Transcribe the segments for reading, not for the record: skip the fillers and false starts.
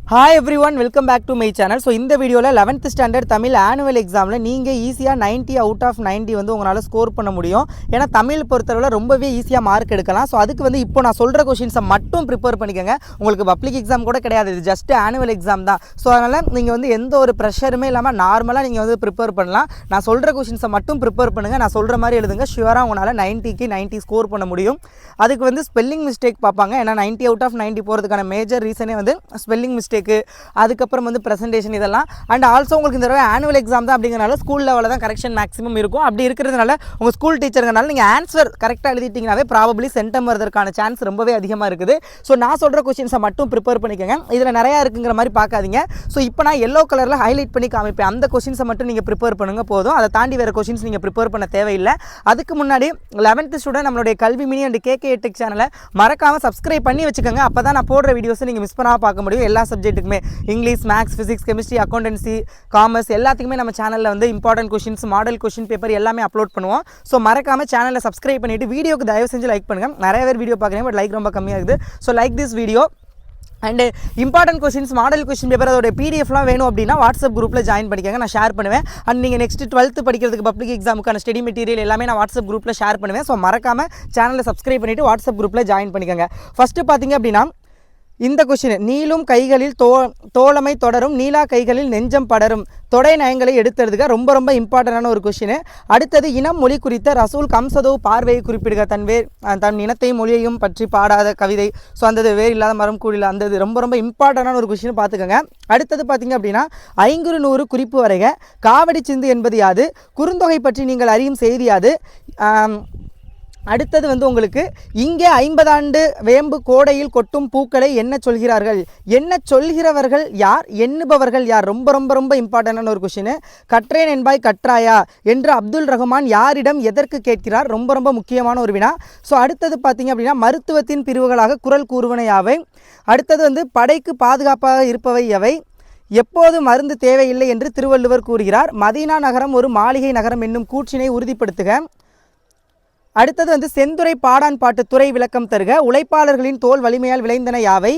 Hi everyone, welcome back to my channel. So இந்த வீடியோல 11th standard Tamil annual எக்ஸாமில் நீங்கள் ஈஸியாக 90 அவுட் ஆஃப் 90 வந்து உங்களால் ஸ்கோர் பண்ண முடியும். ஏன்னா தமிழ் பொறுத்தளவில் ரொம்பவே ஈஸியாக மார்க் எடுக்கலாம். ஸோ அதுக்கு வந்து இப்போ நான் சொல்கிற கொஷின்ஸை மட்டும் ப்ரிப்பேர் பண்ணிக்கோங்க. உங்களுக்கு பப்ளிக் எக்ஸாம் கூட கிடையாது, இது ஜஸ்ட் ஆனுவல் எக்ஸாம் தான். ஸோ அதனால் நீங்கள் வந்து எந்த ஒரு ப்ரெஷருமே இல்லாமல் நார்மலாக நீங்கள் வந்து ப்ரிப்பேர் பண்ணலாம். நான் சொல்கிற கொஷின்ஸை மட்டும் ப்ரிப்பேர் பண்ணுங்கள், நான் சொல்கிற மாதிரி எழுதுங்க. ஷுவராக உங்களால் 90க்கு 90 ஸ்கோர் பண்ண முடியும். அதுக்கு வந்து ஸ்பெல்லிங் மிஸ்டேக் பார்ப்பாங்க. ஏன்னா 90 அவுட் ஆஃப் 90 போகிறதுக்கான மேஜர் ரீசனே வந்து ஸ்பெல்லிங் மிஸ்டேக்கு, அதுக்கப்புறம் வந்து ப்ரெசன்டேஷன் இதெல்லாம். அண்ட் ஆல்சோ உங்களுக்கு இந்த தடவை ஆனுவல் எக்ஸாம் தான் அப்படிங்கிறனால ஸ்கூல் லெவலில் தான் கரெக்ஷன் மேக்ஸிமம் இருக்கும். அப்படி இருக்கிறதுனால உங்கள் ஸ்கூல் டீச்சருங்கனால நீங்கள் ஆன்சர் கரெக்டாக எழுதிட்டிங்கனாவே ப்ராபப்ளி சென்டம் வரதுக்கான சான்ஸ் ரொம்பவே அதிகமாக இருக்குது. ஸோ நான் சொல்கிற கொஷின்ஸை மட்டும் ப்ரிப்பேர் பண்ணிக்கோங்க. இதில் நிறையா இருக்குங்கிற மாதிரி பார்க்காதீங்க. ஸோ இப்போ நான் எல்லோ கலரில் ஹைலைட் பண்ணி காமிப்பேன், அந்த கொஷின்ஸை மட்டும் நீங்கள் ப்ரிப்பேர் பண்ணுங்கள் போதும். அதை தாண்டி வேறு கொஷின்ஸ் நீங்கள் ப்ரிப்பேர் பண்ண தேவையில்லை. அதுக்கு முன்னாடி 11th ஸ்டூடெண்ட் நம்மளுடைய கல்வி மினி அண்ட் KK டெக் சேனலை மறக்காமல் சப்ஸ்கிரைப் பண்ணி வச்சுக்கோங்க. அப்போ தான் நான் போடுற வீடியோஸை நீங்கள் மிஸ் பண்ணாமல் பார்க்க முடியும். எல்லா சப்ஜெக்ட்டுக்குமே English, maths, physics, chemistry, accountancy, commerce எல்லாத்துக்குமே நம்ம சேனலில் வந்து important questions, model question paper எல்லாமே அப்லோட் பண்ணுவோம். ஸோ மறக்காமல் சேனலை சப்ஸ்கிரைப் பண்ணிவிட்டு வீடியோக்கு தயவு செஞ்சு லைக் பண்ணுங்கள். நிறைய பேர் வீடியோ பார்க்குறீங்க, பட் லைக் ரொம்ப கம்மியாகுது. So like this video. And important questions, model question paper அதோட பிடிஎஃப்லாம் வேணும் அப்படின்னா வாட்ஸ்அப் குரூப்பில் ஜாயின் பண்ணிக்கோங்க, நான் ஷேர் பண்ணுவேன். அண்ட் நீங்கள் நெக்ஸ்ட் 12th படிக்கிறதுக்கு பப்ளிக் எக்ஸாமுக்கான ஸ்டடி மெட்டீரியல் எல்லாமே நான் வாட்ஸ்அப் குரூப்பில் ஷேர் பண்ணுவேன். ஸோ மறக்காமல் சேனலை சப்ஸ்கிரைப் பண்ணிவிட்டு வாட்ஸ்அப் குரூப்பில் ஜாயின் பண்ணிக்கோங்க. ஃபஸ்ட்டு பார்த்தீங்க அப்படின்னா இந்த கொஷின், நீளும் கைகளில் தோழமை தொடரும், நீலா கைகளில் நெஞ்சம் படரும், தொடை நயங்களை எடுத்தெடுத்துக்க ரொம்ப ரொம்ப இம்பார்ட்டண்டான ஒரு கொஷின். அடுத்தது இனம் மொழி குறித்த ரசூல் கம்சதோ பார்வையை குறிப்பிடுக, தன் இனத்தையும் மொழியையும் பற்றி பாடாத கவிதை. ஸோ அந்த வேறு இல்லாத மரம் கூடியில் அந்த ரொம்ப ரொம்ப இம்பார்ட்டண்டான ஒரு கொஷின் பார்த்துக்கோங்க. அடுத்தது பார்த்தீங்க அப்படின்னா 500 குறிப்பு வரைக, காவடி சிந்து என்பது யாது, குறுந்தொகை பற்றி நீங்கள் அறியும் செய்தி யாது. அடுத்தது வந்து உங்களுக்கு இங்கே 50 ஆண்டு வேம்பு கோடையில் கொட்டும் பூக்களை என்ன சொல்கிறார்கள், என்ன சொல்கிறவர்கள் யார், எண்ணுபவர்கள் யார். ரொம்ப ரொம்ப ரொம்ப இம்பார்ட்டண்டான ஒரு கொஷின். கற்றேன் என்பாய் கற்றாயா என்று அப்துல் ரஹ்மான் யாரிடம் எதற்கு கேட்கிறார், ரொம்ப ரொம்ப முக்கியமான ஒரு வினா. ஸோ அடுத்தது பார்த்தீங்க அப்படின்னா மருத்துவத்தின் பிரிவுகளாக குரல் கூறுவன யாவை. அடுத்தது வந்து படைக்கு பாதுகாப்பாக இருப்பவை எவை, எப்போது மருந்து தேவையில்லை என்று திருவள்ளுவர் கூறுகிறார், மதீனா நகரம் ஒரு மாளிகை நகரம் என்னும் கூற்றினை உறுதிப்படுத்துக. அடுத்தது வந்து செந்துறை பாடான் பாட்டு துறை விளக்கம் தருக, உழைப்பாளர்களின் தோல் வலிமையால் விளைந்தன யாவை.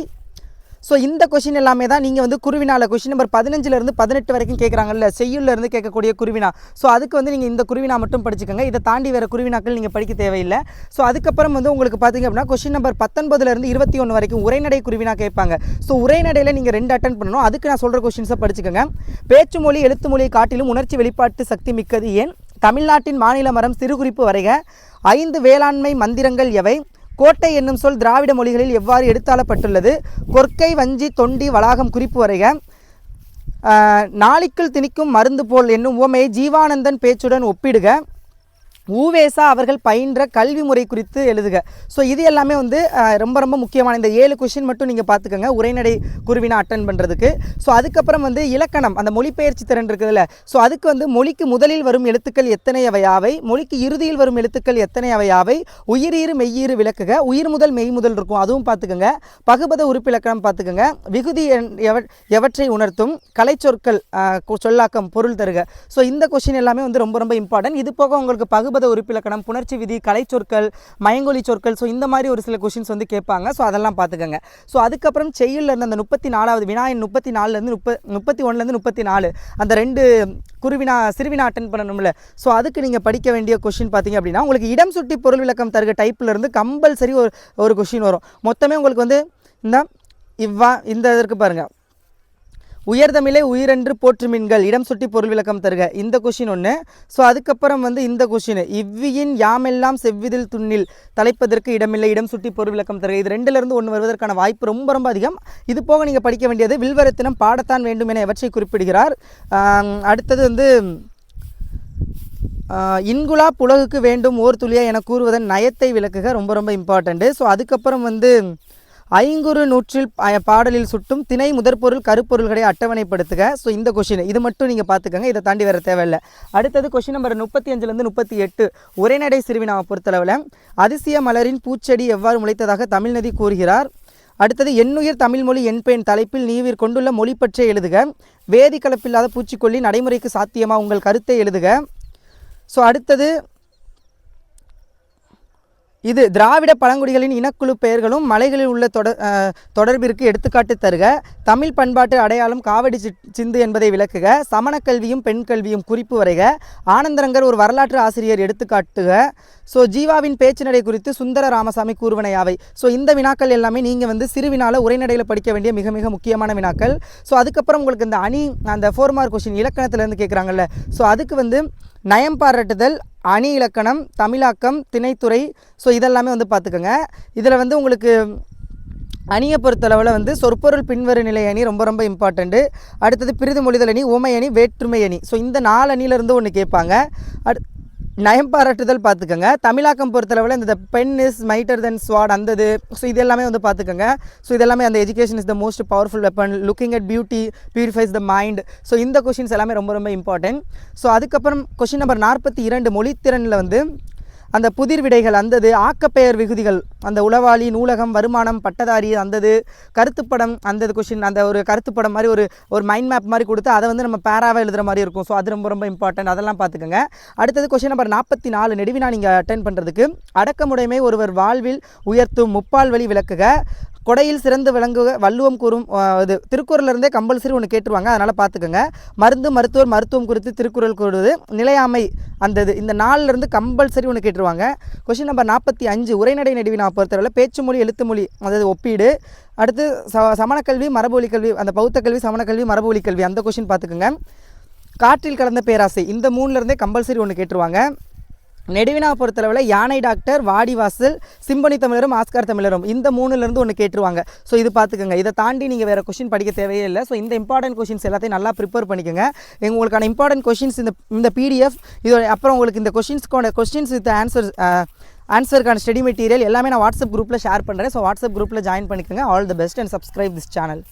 ஸோ இந்த கொஷின் எல்லாமே தான் நீங்கள் வந்து குருவினால கொஷின் நம்பர் 15 18 வரைக்கும் கேட்குறாங்கல்ல, செய்யுள்லேருந்து கேட்கக்கூடிய குருவினா. ஸோ அதுக்கு வந்து நீங்கள் இந்த குருவினா மட்டும் படிச்சுக்கோங்க, இதை தாண்டி வேறு குருவினாக்கள் நீங்கள் படிக்க தேவையில்லை. ஸோ அதுக்கப்புறம் வந்து உங்களுக்கு பார்த்தீங்க அப்படின்னா கொஷின் நம்பர் 19 21 வரைக்கும் உரைநடை குருவினா கேட்பாங்க. ஸோ உரைநடையில் நீங்கள் 2 அட்டன் பண்ணணும். அதுக்கு நான் சொல்கிற கொஷின்ஸை படிச்சுக்கோங்க. பேச்சு மொழி எழுத்து மொழியை காட்டிலும் உணர்ச்சி வெளிப்பாட்டு சக்தி மிக்கது ஏன், தமிழ்நாட்டின் மாநில மரம் சிறுகுறிப்பு வரைக, 5 வேளாண்மை மந்திரங்கள் எவை, கோட்டை என்னும் சொல் திராவிட மொழிகளில் எவ்வாறு எடுத்தாளப்பட்டுள்ளது, கொற்கை வஞ்சி தொண்டி வளாகம் குறிப்பு வரைக, நாளிக்குள் திணிக்கும் மருந்து போல் என்னும் உவமையை ஜீவானந்தன் பேச்சுடன் ஒப்பிடுக, ஊவேசா அவர்கள் பயின்ற கல்வி முறை குறித்து எழுதுக. ஸோ இது எல்லாமே வந்து ரொம்ப ரொம்ப முக்கியமான இந்த 7 கொஷின் மட்டும் நீங்கள் பார்த்துக்கோங்க உரைநடை குருவினா அட்டன் பண்ணுறதுக்கு. ஸோ அதுக்கப்புறம் வந்து இலக்கணம், அந்த மொழிபெயர்ச்சி திறன் இருக்குதுல்ல, ஸோ அதுக்கு வந்து மொழிக்கு முதலில் வரும் எழுத்துக்கள் எத்தனை அவையாவை, மொழிக்கு இறுதியில் வரும் எழுத்துக்கள் எத்தனை அவையாவை, உயிரீறு மெய்யீறு விளக்குக, உயிர் முதல் மெய் முதல் இருக்கும் அதுவும் பார்த்துக்கோங்க, பகுபத உறுப்பிலக்கணம் பார்த்துக்கோங்க, விகுதி எவற்றை உணர்த்தும், கலைச்சொற்கள் சொல்லாக்கம் பொருள் தருக. ஸோ இந்த கொஷின் எல்லாமே வந்து ரொம்ப ரொம்ப இம்பார்ட்டன்ட். இது போக உங்களுக்கு பகுபத உறுப்பிலக்கணம், புணர்ச்சி விதி, கலைச்சொற்கள், மயங்கொலி சொற்கள், ஸோ இந்த மாதிரி ஒரு சில கொஷின்ஸ் வந்து கேட்பாங்க. ஸோ அதெல்லாம் பார்த்துக்கோங்க. ஸோ அதுக்கப்புறம் செய்யுள்லேருந்து அந்த 34வது வினாயின் 34லேருந்து 31லேருந்து 34 அந்த 2 குருவினா சிறுவினா அட்டன் பண்ணணும்ல. ஸோ அதுக்கு நீங்கள் படிக்க வேண்டிய கொஷின் பார்த்தீங்க அப்படின்னா உங்களுக்கு இடம் சுட்டி பொருள் விளக்கம் தருக டைப்லேருந்து கம்பல்சரி ஒரு கொஷின் வரும். மொத்தமே உங்களுக்கு வந்து இந்த இதற்கு பாருங்கள், உயர்தமிழை உயிரென்று போற்றுமின்கள் இடம் சுட்டி பொருள் விளக்கம் தருக, இந்த கொஷின் ஒன்று. ஸோ அதுக்கப்புறம் வந்து இந்த கொஷின், இவ்வியின் யாமெல்லாம் செவ்விதில் துண்ணில் தலைப்பதற்கு இடமில்லை இடம் சுட்டி பொருள் விளக்கம் தருக. இது 2லேருந்து 1 வருவதற்கான வாய்ப்பு ரொம்ப ரொம்ப அதிகம். இது போக நீங்கள் படிக்க வேண்டியது வில்வரத்தினம் பாடத்தான் வேண்டும் என எவற்றை குறிப்பிடுகிறார். அடுத்தது வந்து இன்குலா புலகுக்கு வேண்டும் ஓர் துளியா என கூறுவதன் நயத்தை விளக்குக, ரொம்ப ரொம்ப இம்பார்ட்டண்ட்டு. ஸோ அதுக்கப்புறம் வந்து 500 நூற்றில் பாடலில் சுட்டும் திணை முதற்பொருள் கருப்பொருள்களை அட்டவணைப்படுத்துக. ஸோ இந்த கொஷின் இது மட்டும் நீங்கள் பார்த்துக்கோங்க, இதை தாண்டி வேறு தேவையில்லை. அடுத்தது கொஷின் நம்பர் 35லேருந்து 38 உரைநடை சிறுவினாவை பொறுத்தளவில் அதிசய மலரின் பூச்செடி எவ்வாறு முளைத்ததாக தமிழ்நதி கூறுகிறார். அடுத்தது எண்ணுயிர் தமிழ்மொழி என்பெண் தலைப்பில் நீவிர் கொண்டுள்ள மொழி பற்றி எழுதுக, வேதி கலப்பில்லாத பூச்சிக்கொல்லி நடைமுறைக்கு சாத்தியமா, உங்கள் கருத்தை எழுதுக. ஸோ அடுத்தது இது திராவிட பழங்குடிகளின் இனக்குழு பெயர்களும் மலைகளில் உள்ள தொடர்பிற்கு எடுத்துக்காட்டு தருக. தமிழ் பண்பாட்டு அடையாளம் காவடி சிந்து என்பதை விளக்குக. சமண கல்வியும் பெண் கல்வியும் குறிப்பு வரைக. ஆனந்தரங்கர் ஒரு வரலாற்று ஆசிரியர் எடுத்துக்காட்டுக. ஸோ ஜீவாவின் பேச்சு நடை குறித்து சுந்தர ராமசாமி கூறுவனையாவை. ஸோ இந்த வினாக்கள் எல்லாமே நீங்கள் வந்து சிறுவினால உரைநடையில் படிக்க வேண்டிய மிக மிக முக்கியமான வினாக்கள். ஸோ அதுக்கப்புறம் உங்களுக்கு இந்த அந்த 4 மார்க் கொஸ்டின் இலக்கணத்திலேருந்து கேட்குறாங்கல்ல, ஸோ அதுக்கு வந்து நயம் பாராட்டுதல், அணி இலக்கணம், தமிழாக்கம், திணைத்துறை, ஸோ இதெல்லாமே வந்து பார்த்துக்கோங்க. இதில் வந்து உங்களுக்கு அணியை பொறுத்தளவில் வந்து சொற்பொருள் பின்வரு நிலை அணி ரொம்ப ரொம்ப இம்பார்ட்டண்ட்டு. அடுத்தது பிரிது மொழிதல் அணி, ஓமை அணி, வேற்றுமை அணி. ஸோ இந்த 4 அணியிலேருந்து ஒன்று கேட்பாங்க. நயம் பாராட்டுதல் பார்த்துக்கோங்க. தமிழாக்கம் பொறுத்தளவில் இந்த பென் இஸ் மைட்டர் தென் ஸ்வாட் அந்தது. ஸோ இது எல்லாமே வந்து பார்த்துக்கோங்க. ஸோ இதெல்லாமே அந்த education is the most powerful weapon, looking at beauty purifies the mind. So இந்த கொஷின்ஸ் எல்லாமே ரொம்ப ரொம்ப இம்பார்ட்டன்ட். ஸோ அதுக்கப்புறம் கொஷின் நம்பர் 42 மொழித்திறனில் வந்து அந்த புதிர் விடைகள் அந்தது, ஆக்கப்பெயர் விகுதிகள், அந்த உளவாளி, நூலகம், வருமானம், பட்டதாரி அந்தது, கருத்துப்படம் அந்தது கொஷின், அந்த ஒரு கருத்துப்படம் மாதிரி ஒரு மைண்ட் மேப் மாதிரி கொடுத்து அதை வந்து நம்ம பேராவாக எழுதுகிற மாதிரி இருக்கும். ஸோ அது ரொம்ப ரொம்ப இம்பார்ட்டன்ட், அதெல்லாம் பார்த்துக்கோங்க. அடுத்தது கொஷின் நம்பர் 44 நெடுவினா நீங்கள் அட்டென்ட் பண்ணுறதுக்கு. அடக்கமுடைமை ஒருவர் வாழ்வில் உயர்த்தும் முப்பால் வழி விளக்குக. கொடையில் சிறந்து விளங்குக வள்ளுவம் கூறும். இது திருக்குறளிலிருந்தே கம்பல்சரி ஒன்று கேட்டுருவாங்க, அதனால் பார்த்துக்கோங்க. மருந்து மருத்துவர் மருத்துவம் குறித்து திருக்குறள் கூறுவது. நிலையாமை அந்தது. இந்த 4லேருந்து கம்பல்சரி ஒன்று கேட்டுருவாங்க. கொஷின் நம்பர் 45 உரைநடை நெடுவினா பொறுத்தவரை பேச்சு மொழி எழுத்து மொழி அதாவது ஒப்பீடு. அடுத்து சமணக்கல்வி மரபொலி கல்வி, அந்த பௌத்த கல்வி சமணக்கல்வி மரபொலி கல்வி அந்த கொஷின் பார்த்துக்கோங்க. காற்றில் கலந்த பேராசை இந்த 3லேருந்தே கம்பல்சரி ஒன்று கேட்டுருவாங்க. நெடுவினா பொறுத்தளவில் யானை டாக்டர், வாடிவாசல், சிம்பனி தமிழரும், ஆஸ்கார் தமிழரும் இந்த 3லேருந்து ஒன்று கேட்டுருவாங்க. ஸோ இது பார்த்துக்கோங்க. இதை தாண்டி நீங்கள் வேறு கொஷின் படிக்க தேவையே இல்லை. ஸோ இந்த இம்பார்ட்டன்ட் கொஷின்ஸ் எல்லாத்தையும் நல்லா ப்ரிப்பேர் பண்ணிக்கோங்க. உங்களுக்கான இம்பார்ட்டன்ட் கொஷின்ஸ் இந்த பிடிஎஃப் இதோட அப்புறம் உங்களுக்கு இந்த கொஷின்ஸ் வித் ஆன்சருக்கான ஸ்டடி மெட்டீரியல் எல்லாமே நான் வாட்ஸ்அப் குரூப்பில் ஷேர் பண்ணுறேன். ஸோ வாட்ஸ்அப் குரூப்பில் ஜாயின் பண்ணிக்கோங்க. All the best and subscribe this channel.